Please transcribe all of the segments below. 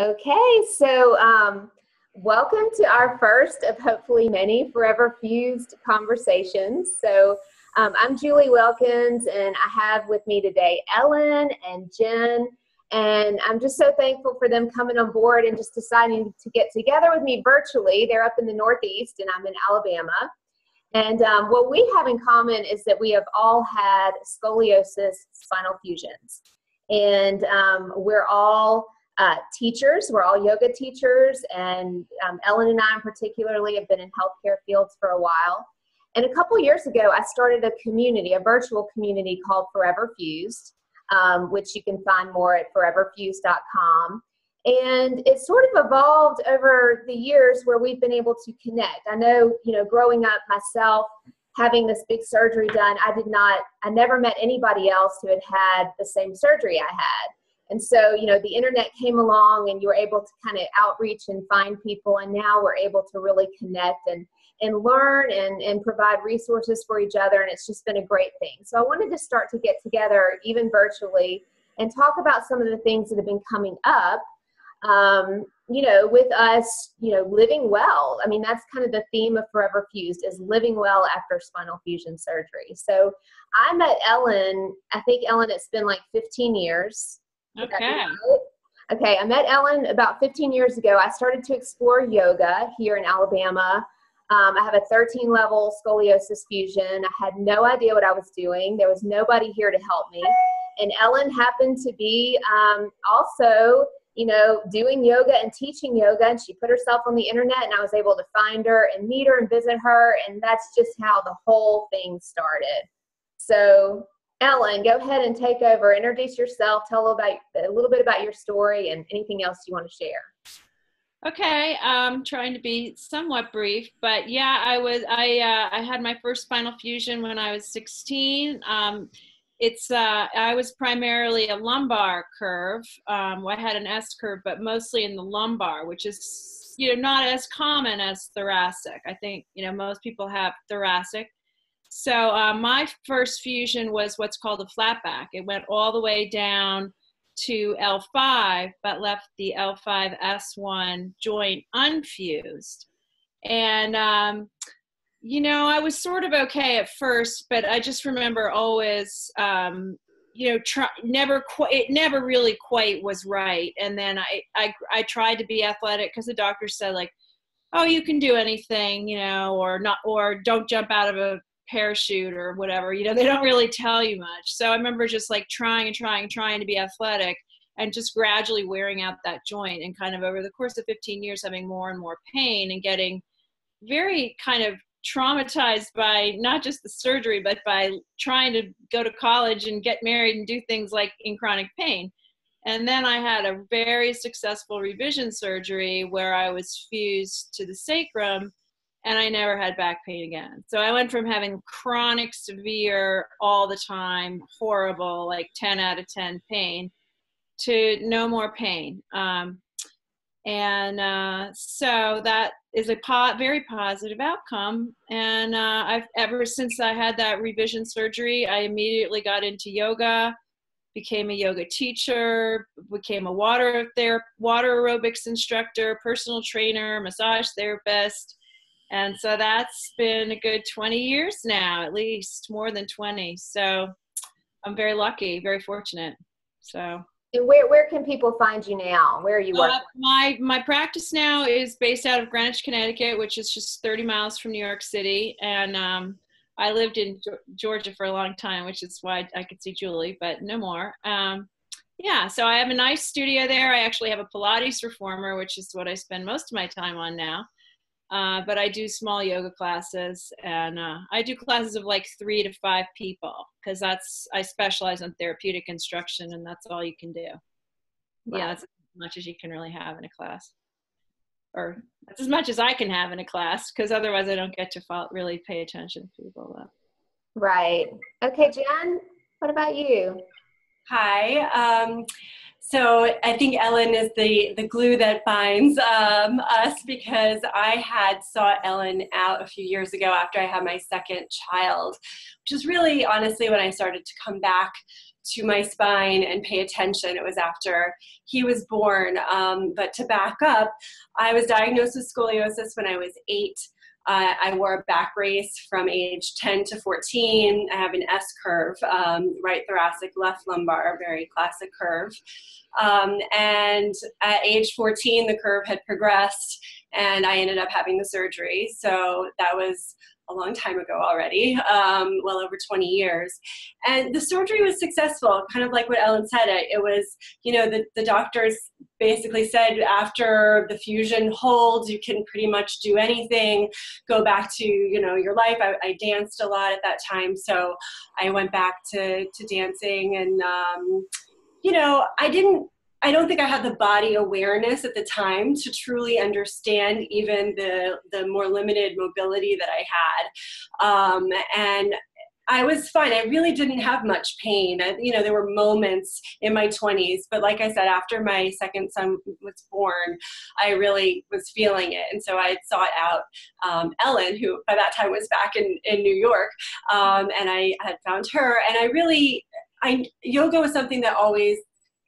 Okay, so welcome to our first of hopefully many Forever Fused conversations. I'm Julie Wilkins, and I have with me today Ellen and Jen, and I'm just so thankful for them coming on board and just deciding to get together with me virtually. They're up in the Northeast, and I'm in Alabama. And what we have in common is that we have all had scoliosis spinal fusions, and we're all teachers. We're all yoga teachers, and Ellen and I particularly have been in healthcare fields for a while. And a couple years ago, I started a community, a virtual community called Forever Fused, which you can find more at foreverfused.com. And it sort of evolved over the years where we've been able to connect. I know, growing up myself, having this big surgery done, I never met anybody else who had had the same surgery I had. And so, the internet came along and you were able to kind of outreach and find people. And now we're able to really connect and learn and provide resources for each other. And it's just been a great thing. So I wanted to start to get together, even virtually, and talk about some of the things that have been coming up, with us, living well. I mean, that's kind of the theme of Forever Fused, is living well after spinal fusion surgery. So I met Ellen, I think, Ellen, it's been like 15 years. Okay. Okay, I met Ellen about 15 years ago. I started to explore yoga here in Alabama. I have a 13-level scoliosis fusion. I had no idea what I was doing. There was nobody here to help me. And Ellen happened to be also, doing yoga and teaching yoga. And she put herself on the internet, and I was able to find her and meet her and visit her. And that's just how the whole thing started. So Ellen, go ahead and take over. Introduce yourself. Tell a little bit about your story and anything else you want to share. Okay, I'm trying to be somewhat brief, but yeah, I had my first spinal fusion when I was 16. I was primarily a lumbar curve. I had an S curve, but mostly in the lumbar, which is not as common as thoracic. I think most people have thoracic. So my first fusion was what's called a flat back. It went all the way down to L5, but left the L5-S1 joint unfused. And, I was sort of okay at first, but I just remember always, it never really quite was right. And then I tried to be athletic because the doctor said, like, oh, you can do anything, or don't jump out of a parachute or whatever, they don't really tell you much. So I remember just like trying to be athletic and just gradually wearing out that joint, and kind of over the course of 15 years having more and more pain and getting very kind of traumatized by not just the surgery, but by trying to go to college and get married and do things like in chronic pain. And then I had a very successful revision surgery where I was fused to the sacrum, and I never had back pain again. So I went from having chronic, severe, all the time, horrible, like 10 out of 10 pain, to no more pain. So that is a very positive outcome. And ever since I had that revision surgery, I immediately got into yoga, became a yoga teacher, became a water aerobics instructor, personal trainer, massage therapist. And so that's been a good 20 years now, at least more than 20. So I'm very lucky, very fortunate. So. And where can people find you now? Where are you working? My practice now is based out of Greenwich, Connecticut, which is just 30 miles from New York City. And I lived in Georgia for a long time, which is why I could see Julie, but no more. So I have a nice studio there. I actually have a Pilates reformer, which is what I spend most of my time on now. But I do small yoga classes, and I do classes of like 3 to 5 people, because I specialize in therapeutic instruction, and that's all you can do. Right. Yeah, that's as much as you can really have in a class, or that's as much as I can have in a class, because otherwise I don't get to really pay attention to people. Right. Okay, Jen, what about you? Hi. So I think Ellen is the glue that binds us, because I had sought Ellen out a few years ago after I had my second child, which is really honestly when I started to come back to my spine and pay attention. It was after he was born. But to back up, I was diagnosed with scoliosis when I was 8. I wore a back brace from age 10 to 14. I have an S curve, right thoracic, left lumbar, very classic curve. And at age 14, the curve had progressed and I ended up having the surgery. So that was a long time ago already, well over 20 years. And the surgery was successful, kind of like what Ellen said. It was, you know, the doctors basically said after the fusion holds, you can pretty much do anything, go back to, you know, your life. I danced a lot at that time, so I went back to dancing. And, you know, I don't think I had the body awareness at the time to truly understand even the more limited mobility that I had. And I was fine. I really didn't have much pain. You know, there were moments in my 20s, but like I said, after my second son was born, I really was feeling it. And so I sought out Ellen, who by that time was back in New York, and I had found her. And yoga was something that always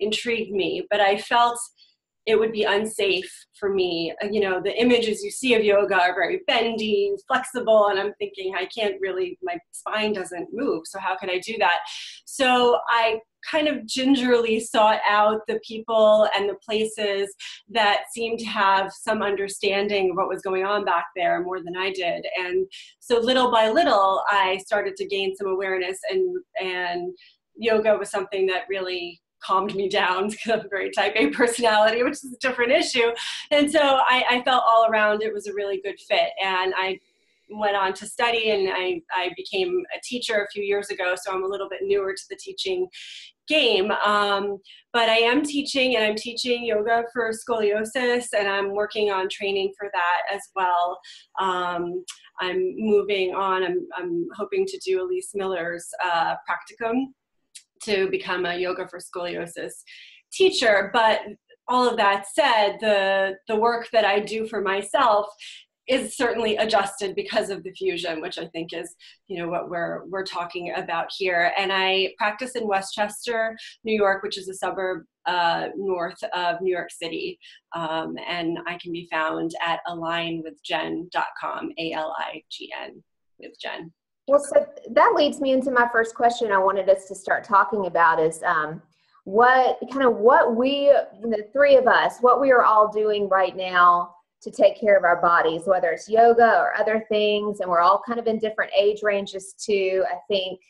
intrigued me, but I felt it would be unsafe for me. You know, the images you see of yoga are very bendy, flexible, and I'm thinking I can't really, my spine doesn't move, so how can I do that? So I kind of gingerly sought out the people and the places that seemed to have some understanding of what was going on back there more than I did. And so little by little, I started to gain some awareness, and yoga was something that really calmed me down because I'm a very type A personality, which is a different issue. And so I felt all around it was a really good fit. And I went on to study, and I became a teacher a few years ago, so I'm a little bit newer to the teaching game. But I am teaching, and I'm teaching yoga for scoliosis, and I'm working on training for that as well. I'm moving on. I'm hoping to do Elise Miller's practicum to become a yoga for scoliosis teacher. But all of that said, the work that I do for myself is certainly adjusted because of the fusion, which I think is, you know, what we're talking about here. And I practice in Westchester, New York, which is a suburb north of New York City. And I can be found at alignwithjen.com, ALIGN with Jen. Well, so that leads me into my first question I wanted us to start talking about is what we, the three of us, what we are all doing right now to take care of our bodies, whether it's yoga or other things, and we're all kind of in different age ranges too. I think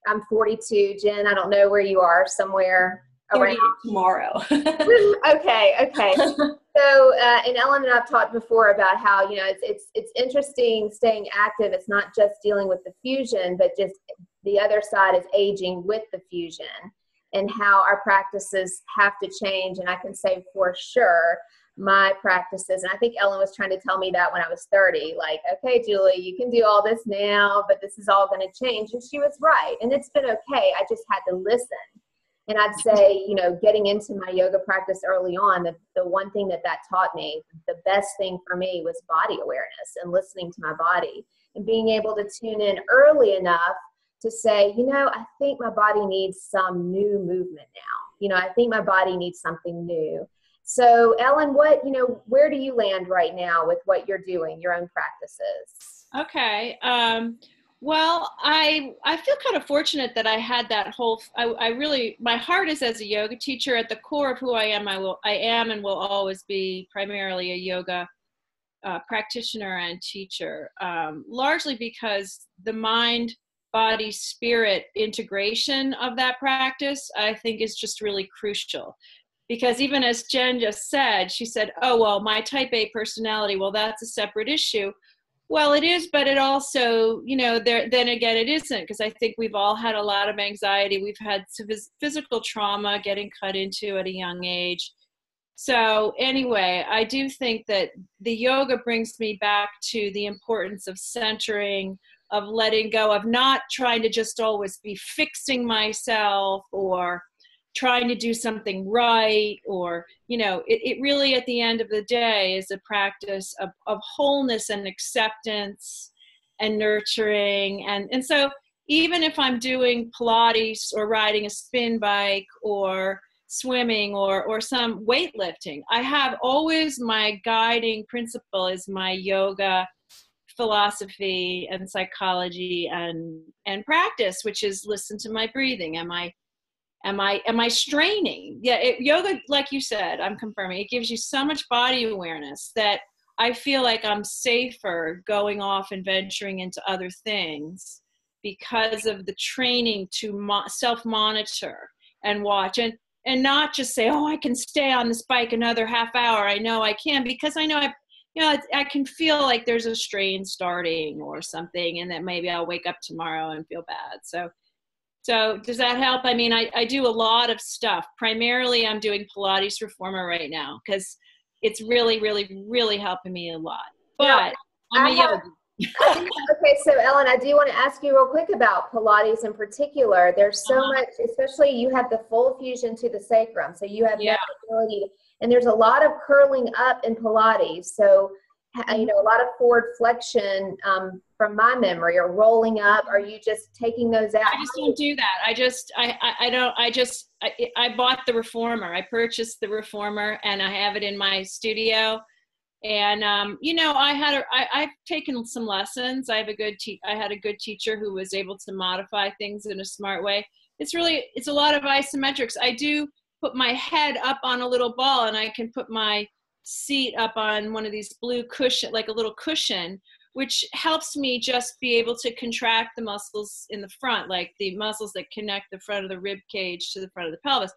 I'm 42. Jen, I don't know where you are, somewhere around. Tomorrow. Okay. So, and Ellen and I've talked before about how, you know, it's interesting staying active. It's not just dealing with the fusion, but just the other side is aging with the fusion and how our practices have to change. And I can say for sure, my practices, and I think Ellen was trying to tell me that when I was 30, like, okay, Julie, you can do all this now, but this is all going to change. And she was right. And it's been okay. I just had to listen. And I'd say, you know, getting into my yoga practice early on, the one thing that taught me, the best thing for me was body awareness and listening to my body and being able to tune in early enough to say, you know, I think my body needs some new movement now. You know, I think my body needs something new. So Ellen, where do you land right now with what you're doing, your own practices? Okay. Well, I feel kind of fortunate that I had that whole, my heart is as a yoga teacher. At the core of who I am, I am and will always be primarily a yoga practitioner and teacher, largely because the mind, body, spirit integration of that practice, I think is just really crucial. Because even as Jen just said, she said, oh, well, my type A personality, well, that's a separate issue. Well, it is, but it also, you know, then again, it isn't, because I think we've all had a lot of anxiety. We've had physical trauma getting cut into at a young age. So anyway, I do think that the yoga brings me back to the importance of centering, of letting go, of not trying to just always be fixing myself or trying to do something right, or, you know, it really at the end of the day is a practice of wholeness and acceptance and nurturing. And so even if I'm doing Pilates or riding a spin bike or swimming or some weightlifting, I have always my guiding principle is my yoga philosophy and psychology and practice, which is listen to my breathing. Am I straining? Yeah, yoga, like you said, I'm confirming, it gives you so much body awareness that I feel like I'm safer going off and venturing into other things because of the training to self-monitor and watch and not just say, oh, I can stay on this bike another half hour. I know I can, because I know I can feel like there's a strain starting or something, and that maybe I'll wake up tomorrow and feel bad. So does that help? I mean, I do a lot of stuff. Primarily, I'm doing Pilates Reformer right now because it's really, really, really helping me a lot. But I'm a yogi. Okay, so Ellen, I do want to ask you real quick about Pilates in particular. There's so much, especially you have the full fusion to the sacrum, so you have that ability, and there's a lot of curling up in Pilates. So, you know, a lot of forward flexion from my memory, or rolling up. Are you just taking those out? I just don't do that. I bought the Reformer. I purchased the Reformer, and I have it in my studio. And you know, I've taken some lessons. I had a good teacher who was able to modify things in a smart way. It's a lot of isometrics. I do put my head up on a little ball, and I can put my seat up on one of these blue cushion, like a little cushion, which helps me just be able to contract the muscles in the front, like the muscles that connect the front of the rib cage to the front of the pelvis.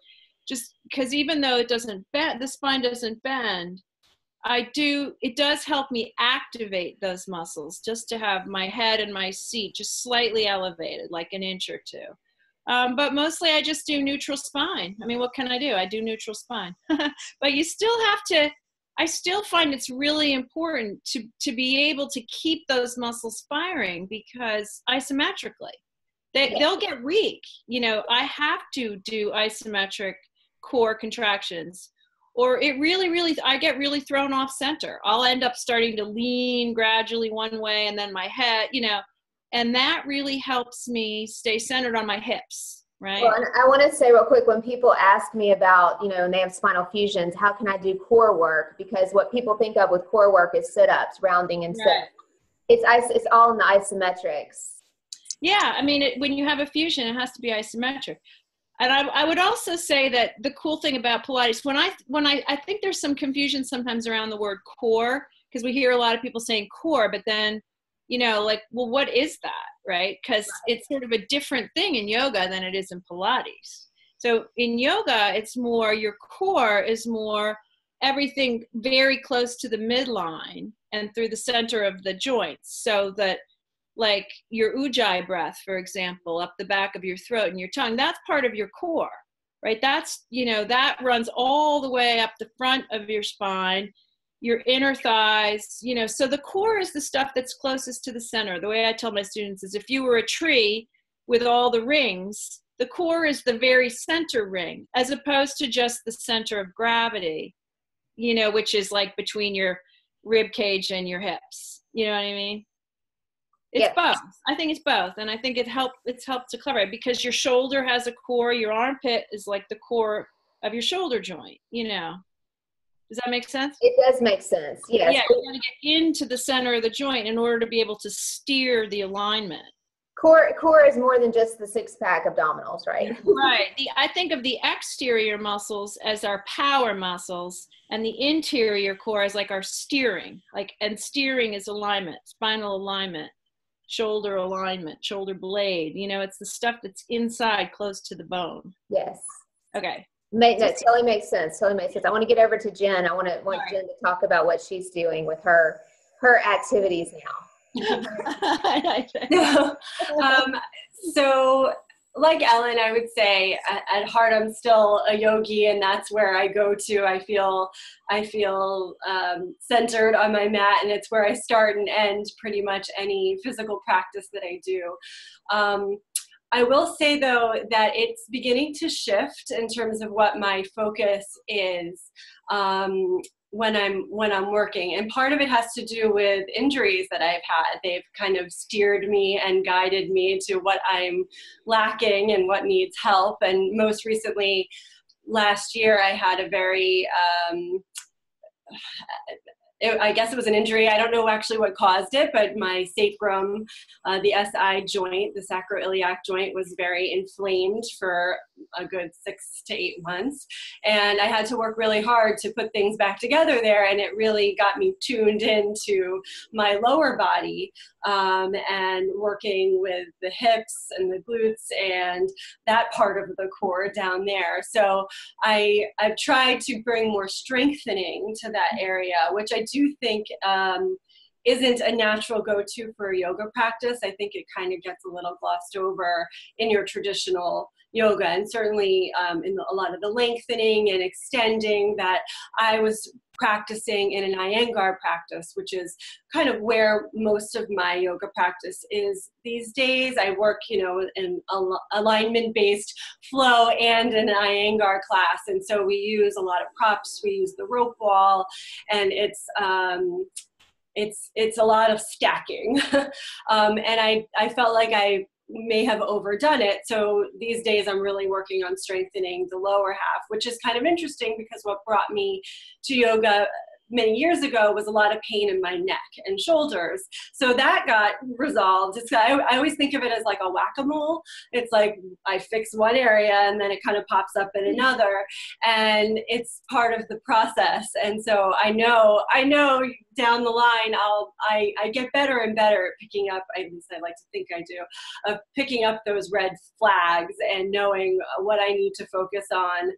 Just because even though it doesn't bend, the spine doesn't bend, it does help me activate those muscles just to have my head and my seat just slightly elevated, like an inch or two. But mostly I just do neutral spine. I mean, what can I do? I do neutral spine. But you still have to, I still find it's really important to be able to keep those muscles firing, because isometrically, they'll get weak. You know, I have to do isometric core contractions, or I get really thrown off center. I'll end up starting to lean gradually one way, and then my head, you know, and that really helps me stay centered on my hips, right? Well, and I want to say real quick, when people ask me about, you know, and they have spinal fusions, how can I do core work? Because what people think of with core work is sit-ups, rounding and sit-ups. It's all in the isometrics. Yeah, I mean, when you have a fusion, it has to be isometric. And I would also say that the cool thing about Pilates, when I think there's some confusion sometimes around the word core, because we hear a lot of people saying core, but then, you know, like, well, what is that, right? Because it's sort of a different thing in yoga than it is in Pilates. So in yoga, it's more, your core is more everything very close to the midline and through the center of the joints, so that, like your ujjayi breath, for example, up the back of your throat and your tongue, that's part of your core, right? That's, you know, that runs all the way up the front of your spine, your inner thighs, you know, so the core is the stuff that's closest to the center. The way I tell my students is, if you were a tree with all the rings, the core is the very center ring, as opposed to just the center of gravity, you know, which is like between your rib cage and your hips. You know what I mean? It's both. I think it's both. And I think it's helped to cover it, because your shoulder has a core. Your armpit is like the core of your shoulder joint, you know. Does that make sense? It does make sense, yes. Yeah, you want to get into the center of the joint in order to be able to steer the alignment. Core is more than just the six-pack abdominals, right? Right. I think of the exterior muscles as our power muscles, and the interior core as like our steering. And steering is alignment, spinal alignment, shoulder alignment, shoulder blade. You know, it's the stuff that's inside, close to the bone. Yes. Okay. That totally makes sense. Totally makes sense. I want to get over to Jen. I want Jen to talk about what she's doing with her activities now. So like Ellen, I would say at heart I'm still a yogi, and that's where I go to. I feel centered on my mat, and it's where I start and end pretty much any physical practice that I do. I will say, though, that it's beginning to shift in terms of what my focus is. when I'm working. And part of it has to do with injuries that I've had. They've kind of steered me and guided me to what I'm lacking and what needs help. And most recently, last year, I had a very I guess it was an injury. I don't know actually what caused it, but my sacrum, the SI joint, the sacroiliac joint, was very inflamed for a good 6 to 8 months. And I had to work really hard to put things back together there. And it really got me tuned into my lower body, and working with the hips and the glutes and that part of the core down there. So I've tried to bring more strengthening to that area, which I do think isn't a natural go-to for a yoga practice. I think it kind of gets a little glossed over in your traditional yoga, and certainly in a lot of the lengthening and extending that I was practicing in an Iyengar practice, which is kind of where most of my yoga practice is these days. I work, in alignment-based flow and an Iyengar class, and so we use a lot of props. We use the rope wall, and it's a lot of stacking, and I felt like I may have overdone it. So these days I'm really working on strengthening the lower half, which is kind of interesting because what brought me to yoga many years ago was a lot of pain in my neck and shoulders. So that got resolved. I always think of it as like a whack-a-mole. It's like I fix one area and then it kind of pops up in another, and it's part of the process. And so I know down the line I get better and better at picking up, at least I like to think I do, of picking up those red flags and knowing what I need to focus on.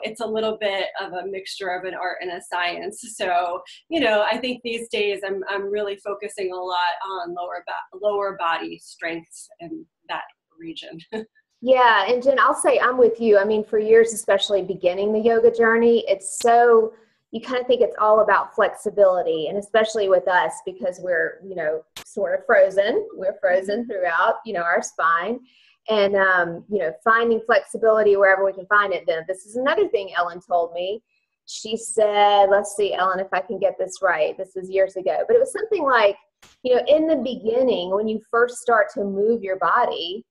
It's a little bit of a mixture of an art and a science. So, I think these days I'm really focusing a lot on lower body strengths in that region. Yeah, and Jen, I'll say I'm with you. I mean, for years, especially beginning the yoga journey, you kind of think it's all about flexibility, and especially with us because we're, sort of frozen. We're frozen throughout, our spine. And, finding flexibility wherever we can find it. Then this is another thing Ellen told me. She said, let's see, Ellen, if I can get this right. This was years ago, but it was something like, in the beginning, when you first start to move your body,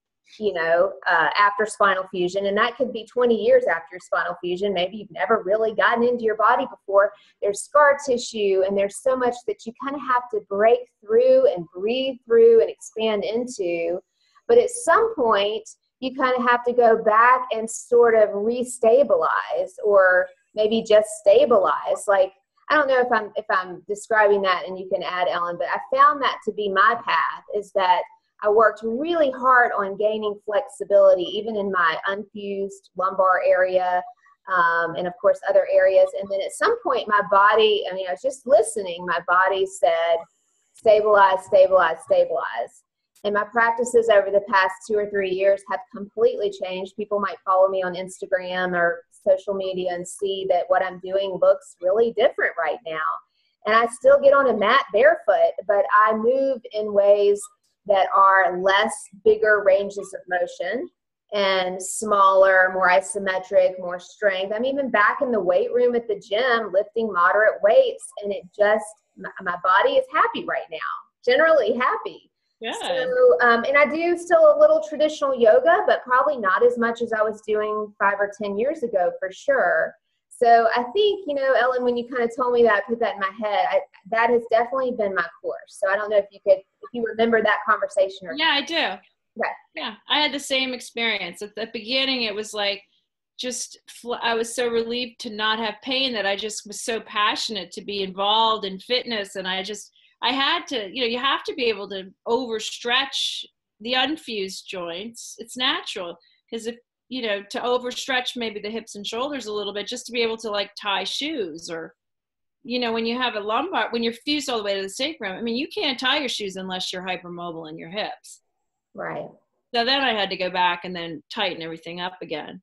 after spinal fusion, and that could be 20 years after your spinal fusion, maybe you've never really gotten into your body before, there's scar tissue, and there's so much that you kind of have to break through and breathe through and expand into. But at some point, you kind of have to go back and sort of restabilize, or maybe just stabilize. Like, I don't know if I'm describing that, and you can add, Ellen, but I found that to be my path, is that I worked really hard on gaining flexibility, even in my unfused lumbar area, and of course other areas. And then at some point, my body, I was just listening, my body said, stabilize, stabilize, stabilize. And my practices over the past 2 or 3 years have completely changed. People might follow me on Instagram or social media and see that what I'm doing looks really different right now. And I still get on a mat barefoot, but I move in ways that are less bigger ranges of motion and smaller, more isometric, more strength. I'm even back in the weight room at the gym lifting moderate weights, and my body is happy right now, generally happy. Good. So, and I do still a little traditional yoga, but probably not as much as I was doing 5 or 10 years ago, for sure. So I think, Ellen, when you kind of told me that, put that in my head, that has definitely been my course. So I don't know if you remember that conversation or Yeah, I do. Okay. Yeah, I had the same experience. At the beginning, it was like, I was so relieved to not have pain that I just was so passionate to be involved in fitness. And I had to, you have to be able to overstretch the unfused joints. It's natural, because if, to overstretch maybe the hips and shoulders a little bit, just to be able to like tie shoes, or, when you have a lumbar, when you're fused all the way to the sacrum, you can't tie your shoes unless you're hypermobile in your hips. Right. So then I had to go back and then tighten everything up again.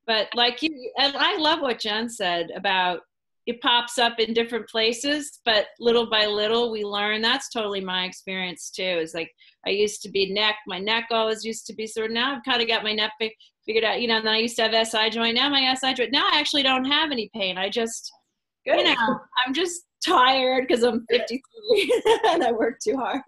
But and I love what Jen said about it pops up in different places, but little by little we learn. That's totally my experience too. Is like, I used to be my neck always used to be sore. Now I've kind of got my neck figured out, and then I used to have SI joint. Now my SI joint, now I actually don't have any pain. I just Good. You know, I'm just tired because I'm 53 and I work too hard.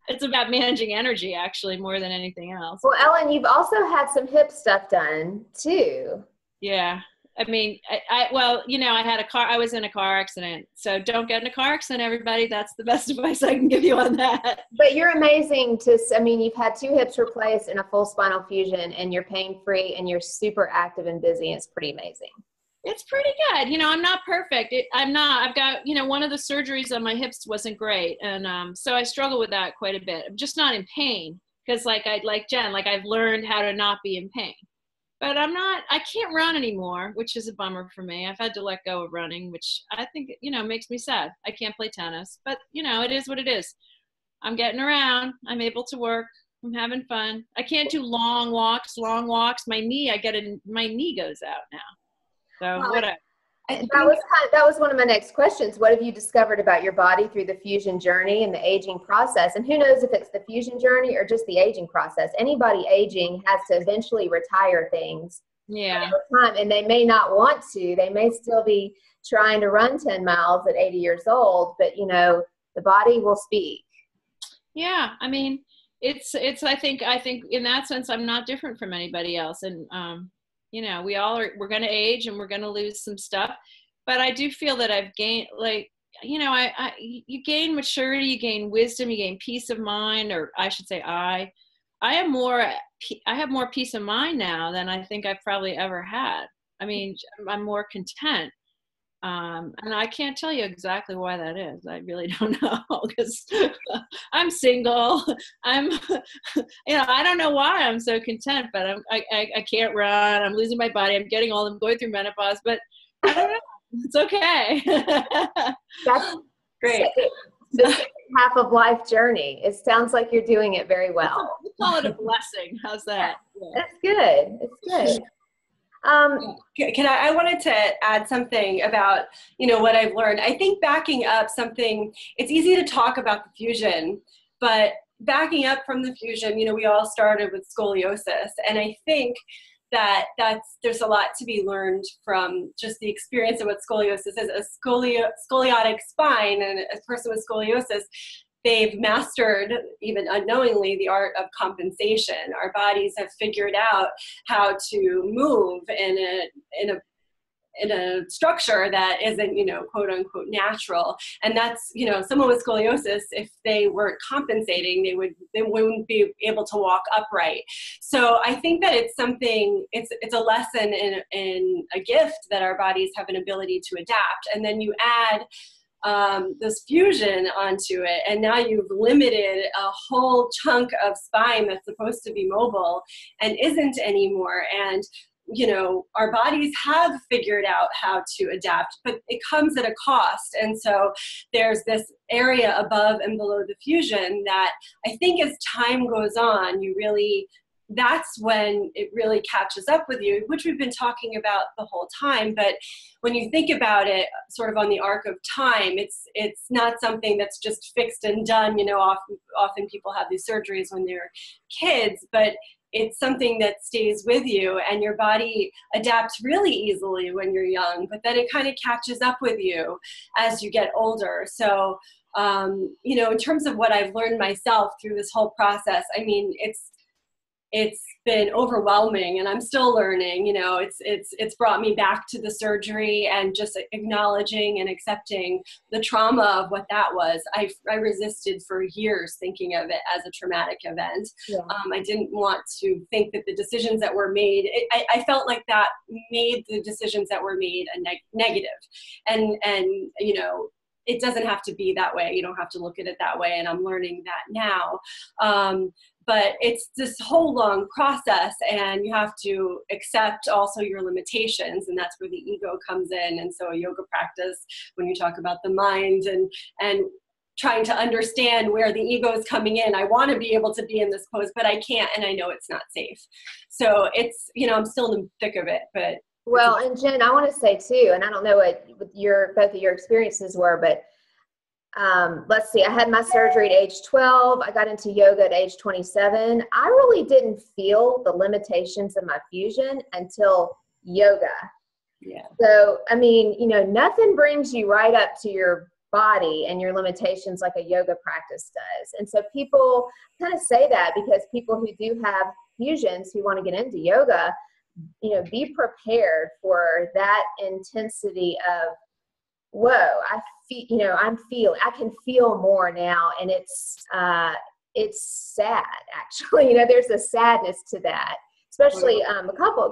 It's about managing energy, actually, more than anything else. Well, Ellen, you've also had some hip stuff done too. Yeah. I mean, well, you know, I was in a car accident. So don't get in a car accident, everybody. That's the best advice I can give you on that. But you're amazing I mean, you've had 2 hips replaced and a full spinal fusion, and you're pain-free and you're super active and busy. It's pretty amazing. It's pretty good. You know, I'm not perfect. I've got, you know, one of the surgeries on my hips wasn't great. And so I struggle with that quite a bit. I'm just not in pain because like Jen, like I've learned how to not be in pain. But I can't run anymore, which is a bummer for me. I've had to let go of running, which I think, you know, makes me sad. I can't play tennis, but you know, it is what it is. I'm getting around. I'm able to work. I'm having fun. I can't do long walks. My knee goes out now. So Well, whatever. That was one of my next questions. What have you discovered about your body through the fusion journey and the aging process? And who knows if it's the fusion journey or just the aging process. Anybody aging has to eventually retire things. Yeah. Time, and they may not want to. They may still be trying to run 10 miles at 80 years old, but you know, the body will speak. Yeah. I mean, I think in that sense, I'm not different from anybody else. And, you know, we're going to age and we're going to lose some stuff, but I do feel that I've gained, like, you know, you gain maturity, you gain wisdom, you gain peace of mind, or I should say, I have more peace of mind now than I think I've probably ever had. I mean, I'm more content. And I can't tell you exactly why that is. I really don't know, because I'm single. You know, I don't know why I'm so content, but I can't run. I'm losing my body. I'm getting old. I'm going through menopause, but I don't know. It's okay. That's great. The second half of life journey. It sounds like you're doing it very well. We call it a blessing. How's that? Yeah. That's good. It's good. I wanted to add something about, you know, what I've learned. I think backing up something, it's easy to talk about the fusion, but backing up from the fusion, you know, we all started with scoliosis. And I think that there's a lot to be learned from just the experience of what scoliosis is. A scoliotic spine and a person with scoliosis, they've mastered, even unknowingly, the art of compensation. Our bodies have figured out how to move in a structure that isn't, you know, quote unquote natural. And that's, you know, someone with scoliosis, if they weren't compensating, they wouldn't be able to walk upright. So I think that it's something, it's a lesson in a gift that our bodies have an ability to adapt. And then you add this fusion onto it, and now you've limited a whole chunk of spine that's supposed to be mobile and isn't anymore. And you know, our bodies have figured out how to adapt, but it comes at a cost. And so there's this area above and below the fusion that I think as time goes on, that's when it really catches up with you, which we've been talking about the whole time. But when you think about it sort of on the arc of time, it's not something that's just fixed and done. You know, often people have these surgeries when they're kids, but it's something that stays with you, and your body adapts really easily when you're young, but then it kind of catches up with you as you get older. So, you know, in terms of what I've learned myself through this whole process, I mean, it's been overwhelming, and I'm still learning. You know, it's brought me back to the surgery and just acknowledging and accepting the trauma of what that was. I resisted for years thinking of it as a traumatic event. Yeah. I didn't want to think that the decisions that were made, I felt like that made the decisions that were made a negative. And you know, it doesn't have to be that way. You don't have to look at it that way. And I'm learning that now. But it's this whole long process, and you have to accept also your limitations, and that's where the ego comes in. And so a yoga practice, when you talk about the mind and trying to understand where the ego is coming in, I want to be able to be in this pose, but I can't, and I know it's not safe. So it's, you know, I'm still in the thick of it, but. Well, and Jen, I want to say too, and I don't know what both of your experiences were, but let's see, I had my surgery at age 12. I got into yoga at age 27. I really didn't feel the limitations of my fusion until yoga. Yeah. So, I mean, you know, nothing brings you right up to your body and your limitations like a yoga practice does. And so people kind of say that because people who do have fusions who want to get into yoga, you know, be prepared for that intensity of, whoa, I feel, you know, I can feel more now. And it's sad, actually. You know, there's a sadness to that, especially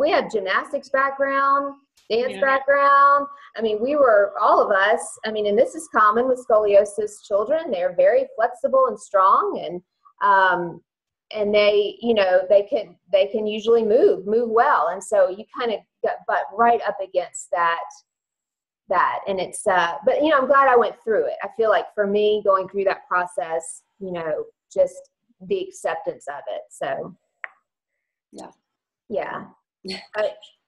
we have gymnastics background, dance background. I mean, all of us, I mean, and this is common with scoliosis children. They're very flexible and strong, and they, you know, they can usually move well. And so you kind of get butt right up against that. And it's, but, you know, I'm glad I went through it. I feel like for me, going through that process, you know, just the acceptance of it. So, yeah.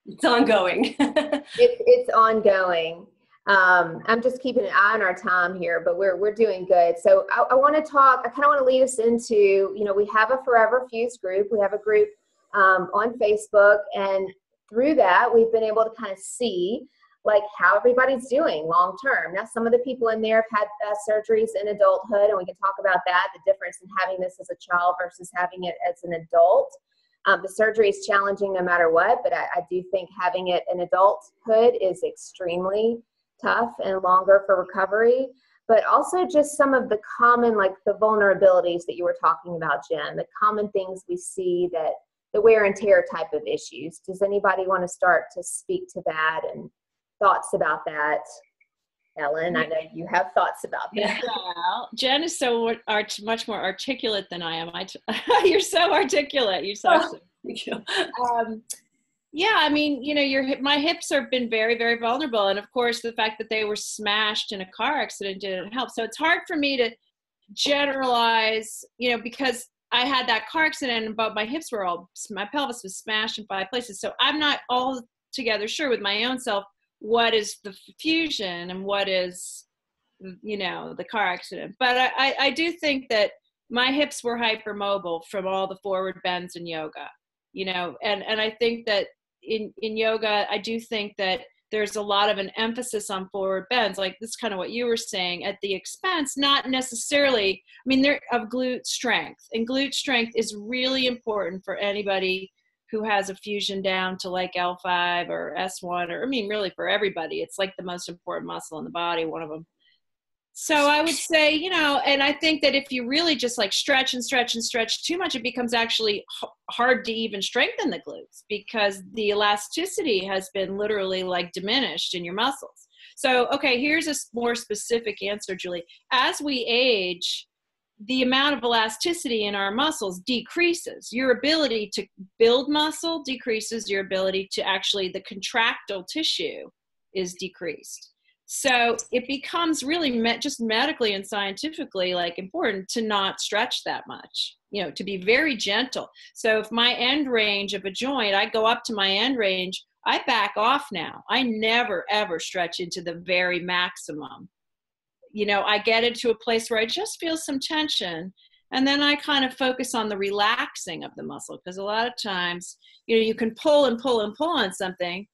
It's ongoing. It's ongoing. I'm just keeping an eye on our time here, but we're doing good. So I want to talk, I kind of want to lead us into, you know, we have a Forever Fused group. We have a group on Facebook, and through that, we've been able to kind of see like how everybody's doing long term. Now, some of the people in there have had surgeries in adulthood, and we can talk about that, the difference in having this as a child versus having it as an adult. The surgery is challenging no matter what, but I do think having it in adulthood is extremely tough and longer for recovery. But also just some of the common, like the vulnerabilities that you were talking about, Jen, the common things we see, that the wear and tear type of issues. Does anybody want to start to speak to that and thoughts about that? Ellen, I know you have thoughts about that. Well, Jen is so much more articulate than I am. You're so articulate. You're so. Thank you. Yeah, I mean, you know, my hips have been very, very vulnerable, and of course, the fact that they were smashed in a car accident didn't help. So it's hard for me to generalize, you know, because I had that car accident, but my hips were my pelvis was smashed in 5 places. So I'm not altogether sure with my own self what is the fusion and what is, you know, the car accident. But I do think that my hips were hypermobile from all the forward bends in yoga, you know, and I think that in yoga, I do think that there's a lot of an emphasis on forward bends, like this is kind of what you were saying, at the expense, not necessarily, I mean, of glute strength. And glute strength is really important for anybody who has a fusion down to like L5 or S1, or I mean, really for everybody. It's like the most important muscle in the body, one of them. So I would say, you know, and I think that if you really just like stretch and stretch and stretch too much, it becomes actually hard to even strengthen the glutes, because the elasticity has been literally like diminished in your muscles. So, okay, here's a more specific answer, Julie. As we age, the amount of elasticity in our muscles decreases. Your ability to build muscle decreases. Your ability to actually, the contractile tissue is decreased. So it becomes really just medically and scientifically like important to not stretch that much, you know, to be very gentle. So if my end range of a joint, I go up to my end range, I back off now. I never, ever stretch into the very maximum. You know, I get into a place where I just feel some tension, and then I kind of focus on the relaxing of the muscle, because a lot of times, you know, you can pull and pull and pull on something,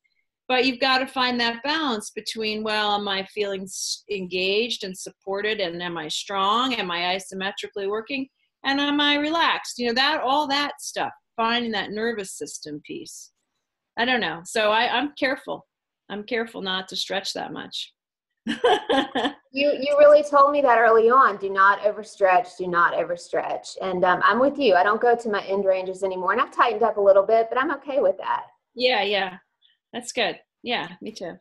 but you've got to find that balance between, well, am I feeling engaged and supported, and am I strong? Am I isometrically working? And am I relaxed? You know, all that stuff, finding that nervous system piece. I don't know. So I'm careful. I'm careful not to stretch that much. You really told me that early on. Do not overstretch. Do not overstretch. And I'm with you. I don't go to my end ranges anymore, and I've tightened up a little bit, but I'm okay with that. Yeah. That's good. Yeah, me too.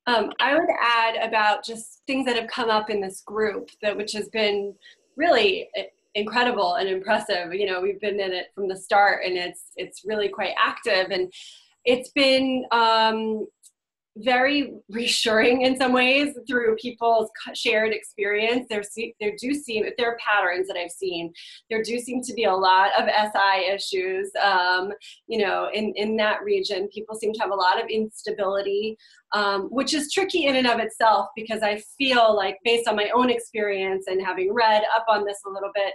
I would add about just things that have come up in this group, which has been really incredible and impressive. You know, we've been in it from the start, and it's really quite active, and it's been very reassuring in some ways through people's shared experience. There are patterns that I've seen. There do seem to be a lot of SI issues, you know, in that region. People seem to have a lot of instability, which is tricky in and of itself, because I feel like, based on my own experience and having read up on this a little bit,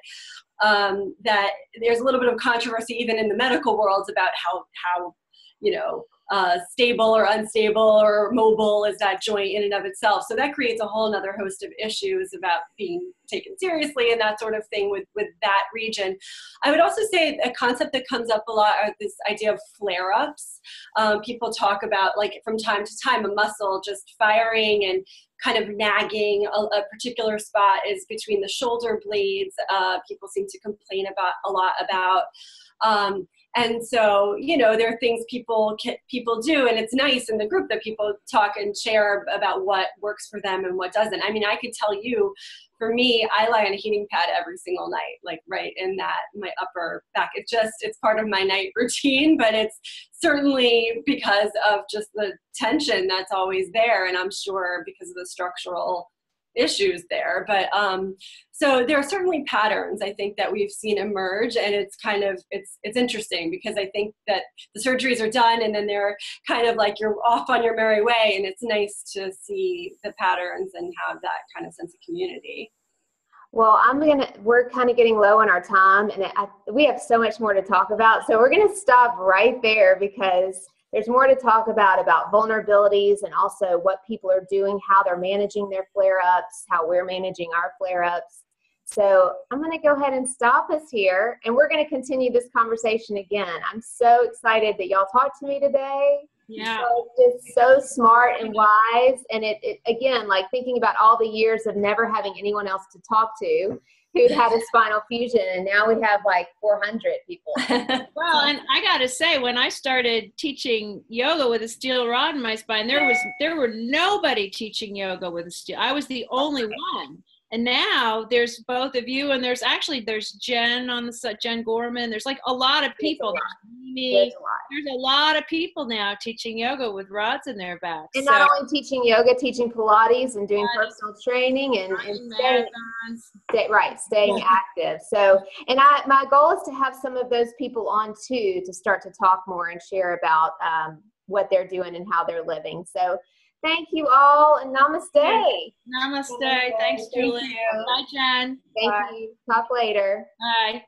that there's a little bit of controversy even in the medical world about how you know, stable or unstable or mobile is that joint in and of itself. So that creates a whole other host of issues about being taken seriously and that sort of thing with that region. I would also say a concept that comes up a lot are this idea of flare-ups. People talk about, like, from time to time, a muscle just firing and kind of nagging a particular spot is between the shoulder blades. People seem to complain about a lot about. And so, you know, there are things people do, and it's nice in the group that people talk and share about what works for them and what doesn't. I mean, I could tell you, for me, I lie on a heating pad every single night, like right in my upper back. It's part of my night routine, but it's certainly because of just the tension that's always there, and I'm sure because of the structural issues there. But so there are certainly patterns, I think, that we've seen emerge, and it's kind of it's interesting because I think that the surgeries are done and then they're kind of like you're off on your merry way, and it's nice to see the patterns and have that kind of sense of community. Well, we're kind of getting low on our time, and we have so much more to talk about, so we're going to stop right there because there's more to talk about vulnerabilities and also what people are doing, how they're managing their flare-ups, how we're managing our flare-ups. So I'm going to go ahead and stop us here, and we're going to continue this conversation again. I'm so excited that y'all talked to me today. Yeah. Just so smart and wise. And it again, like thinking about all the years of never having anyone else to talk to who'd had a spinal fusion, and now we have like 400 people. Well, and I got to say, when I started teaching yoga with a steel rod in my spine, there were nobody teaching yoga with a steel. I was the only one. And now there's both of you, and there's Jen on the side, Jen Gorman. There's like a lot of people. There's a lot of people now teaching yoga with rods in their backs. And not only teaching yoga, teaching Pilates and doing personal training and staying active. So, and my goal is to have some of those people on too, to start to talk more and share about what they're doing and how they're living. So thank you all, and namaste. Namaste. Thanks, Julie. Bye, Jen. Thank you. Talk later. Bye.